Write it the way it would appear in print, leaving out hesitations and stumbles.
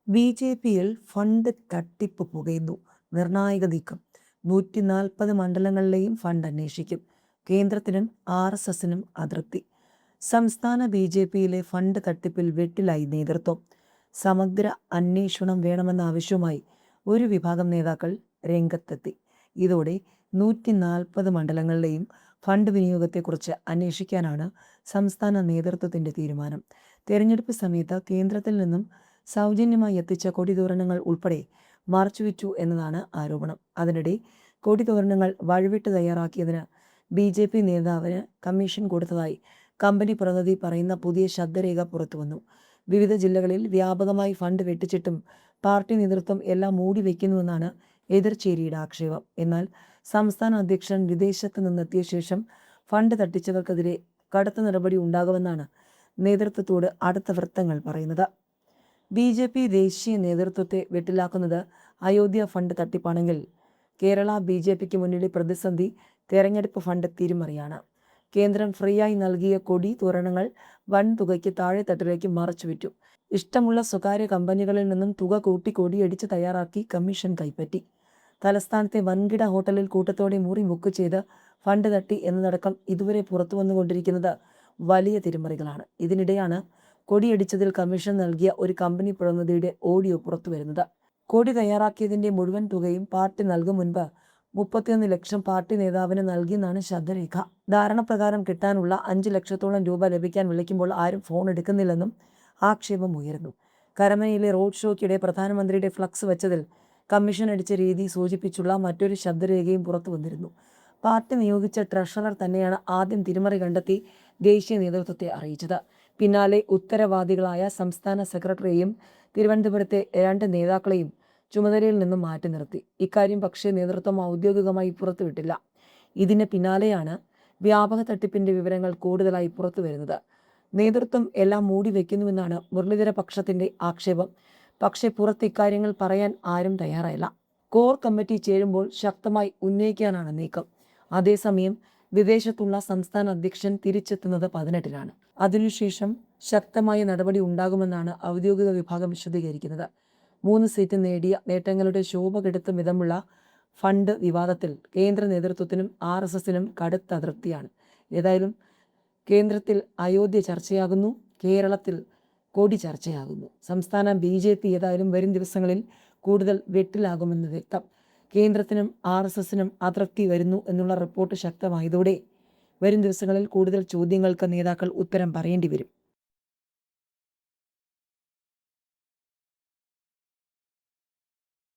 ബി.ജെ.പിയിൽ fund തട്ടിപ്പ് പുകയുന്നു. നിർണായക നീക്കം. 140 മണ്ഡലങ്ങളിലെയും ഫണ്ട് അന്വേഷിക്കും. കേന്ദ്രത്തിനും ആർ.എസ്.എസിനും അതൃപ്തി. സംസ്ഥാന ബി.ജെ.പിയിലെ ഫണ്ട് തട്ടിപ്പിൽ വെട്ടിലായി നേതൃത്വം. സമഗ്ര അന്വേഷണം വേണമെന്ന ആവശ്യവുമായി ഒരു വിഭാഗം നേതാക്കൾ രംഗത്തെത്തി. ഇതോടെ 140 മണ്ഡലങ്ങളിലെയും ഫണ്ട് വിനിയോഗത്തെക്കുറിച്ച് അന്വേഷിക്കാനാണ് സംസ്ഥാന നേതൃത്വത്തിന്റെ തീരുമാനം. തെരഞ്ഞെടുപ്പ് സമയത്ത് കേന്ദ്രത്തിൽ നിന്നും സൗജന്യമായി എത്തിച്ച കൊടിതോരണങ്ങൾ ഉൾപ്പെടെ മറച്ചുവിറ്റു എന്നതാണ് ആരോപണം. അതിനിടെ കൊടിതോരണങ്ങൾ വഴിവിട്ട് തയ്യാറാക്കിയതിന് ബി.ജെ.പി നേതാവിന് കമ്മീഷൻ കൊടുത്തതായി കമ്പനി പ്രതിനിധി പറയുന്ന പുതിയ ശബ്ദരേഖ പുറത്തുവന്നു. വിവിധ ജില്ലകളിൽ വ്യാപകമായി ഫണ്ട് വെട്ടിച്ചിട്ടും പാർട്ടി നേതൃത്വം എല്ലാം മൂടിവെക്കുന്നുവെന്നാണ് എതിർചേരിയുടെ ആക്ഷേപം. എന്നാൽ സംസ്ഥാന അധ്യക്ഷൻ വിദേശത്ത് നിന്നെത്തിയ ശേഷം ഫണ്ട് തട്ടിച്ചവർക്കെതിരെ കടുത്ത നടപടി ഉണ്ടാകുമെന്നാണ് നേതൃത്വത്തോട് അടുത്ത വൃത്തങ്ങൾ പറയുന്നത്. ബി.ജെ.പി ദേശീയ നേതൃത്വത്തെ വെട്ടിലാക്കുന്നത് അയോധ്യ ഫണ്ട് തട്ടിപ്പാണെങ്കിൽ കേരള ബി.ജെ.പിക്ക് മുന്നിലെ പ്രതിസന്ധി തെരഞ്ഞെടുപ്പ് ഫണ്ട് തിരിമറിയാണ്. കേന്ദ്രം ഫ്രീയായി നൽകിയ കൊടി തോരണങ്ങൾ വൻതുകയ്ക്ക് താഴെത്തട്ടിലേക്ക് മറച്ചുവിറ്റു. ഇഷ്ടമുള്ള സ്വകാര്യ കമ്പനികളിൽ നിന്നും തുക കൂട്ടി കൊടിയടിച്ച് തയ്യാറാക്കി കമ്മീഷൻ കൈപ്പറ്റി. തലസ്ഥാനത്തെ വൻകിട ഹോട്ടലിൽ കൂട്ടത്തോടെ മുറി ബുക്ക് ചെയ്ത് ഫണ്ട് തട്ടി എന്നതടക്കം ഇതുവരെ പുറത്തു വന്നുകൊണ്ടിരിക്കുന്നത് വലിയ തിരിമറികളാണ്. ഇതിനിടെയാണ് കൊടിയടിച്ചതിൽ കമ്മീഷൻ നൽകിയ ഒരു കമ്പനി പ്രതിനിധിയുടെ ഓഡിയോ പുറത്തുവരുന്നത്. കൊടി തയ്യാറാക്കിയതിന്റെ മുഴുവൻ തുകയും പാർട്ടി നൽകും മുൻപ് 31 ലക്ഷം പാർട്ടി നേതാവിന് നൽകിയെന്നാണ് ശബ്ദരേഖ. ധാരണപ്രകാരം കിട്ടാനുള്ള 5 ലക്ഷത്തോളം രൂപ ലഭിക്കാൻ വിളിക്കുമ്പോൾ ആരും ഫോൺ എടുക്കുന്നില്ലെന്നും ആക്ഷേപം ഉയർന്നു. കരമനയിലെ റോഡ് ഷോയ്ക്കിടെ പ്രധാനമന്ത്രിയുടെ ഫ്ലക്സ് വെച്ചതിൽ കമ്മീഷൻ അടിച്ച രീതി സൂചിപ്പിച്ചുള്ള മറ്റൊരു ശബ്ദരേഖയും പുറത്തു വന്നിരുന്നു. പാർട്ടി നിയോഗിച്ച ട്രഷറർ തന്നെയാണ് ആദ്യം തിരിമറി കണ്ടെത്തി ദേശീയ നേതൃത്വത്തെ അറിയിച്ചത്. പിന്നാലെ ഉത്തരവാദികളായ സംസ്ഥാന സെക്രട്ടറിയെയും തിരുവനന്തപുരത്തെ 2 നേതാക്കളെയും ചുമതലയിൽ നിന്നും മാറ്റി നിർത്തി. ഇക്കാര്യം പക്ഷേ നേതൃത്വം ഔദ്യോഗികമായി പുറത്തുവിട്ടില്ല. ഇതിന് പിന്നാലെയാണ് വ്യാപക തട്ടിപ്പിന്റെ വിവരങ്ങൾ കൂടുതലായി പുറത്തുവരുന്നത്. നേതൃത്വം എല്ലാം മൂടി വയ്ക്കുന്നുവെന്നാണ് മുരളീധര പക്ഷത്തിന്റെ ആക്ഷേപം. പക്ഷേ പുറത്ത് ഇക്കാര്യങ്ങൾ പറയാൻ ആരും തയ്യാറായില്ല. കോർ കമ്മിറ്റി ചേരുമ്പോൾ ശക്തമായി ഉന്നയിക്കാനാണ് നീക്കം. അതേസമയം വിദേശത്തുള്ള സംസ്ഥാന അധ്യക്ഷൻ തിരിച്ചെത്തുന്നത് 18-നാണ്. അതിനുശേഷം ശക്തമായ നടപടി ഉണ്ടാകുമെന്നാണ് ഔദ്യോഗിക വിഭാഗം വിശദീകരിക്കുന്നത്. 3 സീറ്റ് നേടിയ നേട്ടങ്ങളുടെ ശോഭ കെടുത്തും വിധമുള്ള ഫണ്ട് വിവാദത്തിൽ കേന്ദ്ര നേതൃത്വത്തിനും ആർ.എസ്.എസിനും കടുത്ത അതൃപ്തിയാണ്. ഏതായാലും കേന്ദ്രത്തിൽ അയോധ്യ ചർച്ചയാകുന്നു, കേരളത്തിൽ കൊടി ചർച്ചയാകുന്നു. സംസ്ഥാന ബി.ജെ.പി ഏതായാലും വരും ദിവസങ്ങളിൽ കൂടുതൽ വെട്ടിലാകുമെന്ന് വ്യക്തം. കേന്ദ്രത്തിനും ആർ.എസ്.എസിനും അതൃപ്തി വരുന്നു എന്നുള്ള റിപ്പോർട്ട് ശക്തമായതോടെ വരും ദിവസങ്ങളിൽ കൂടുതൽ ചോദ്യങ്ങൾക്ക് നേതാക്കൾ ഉത്തരം പറയേണ്ടി വരും.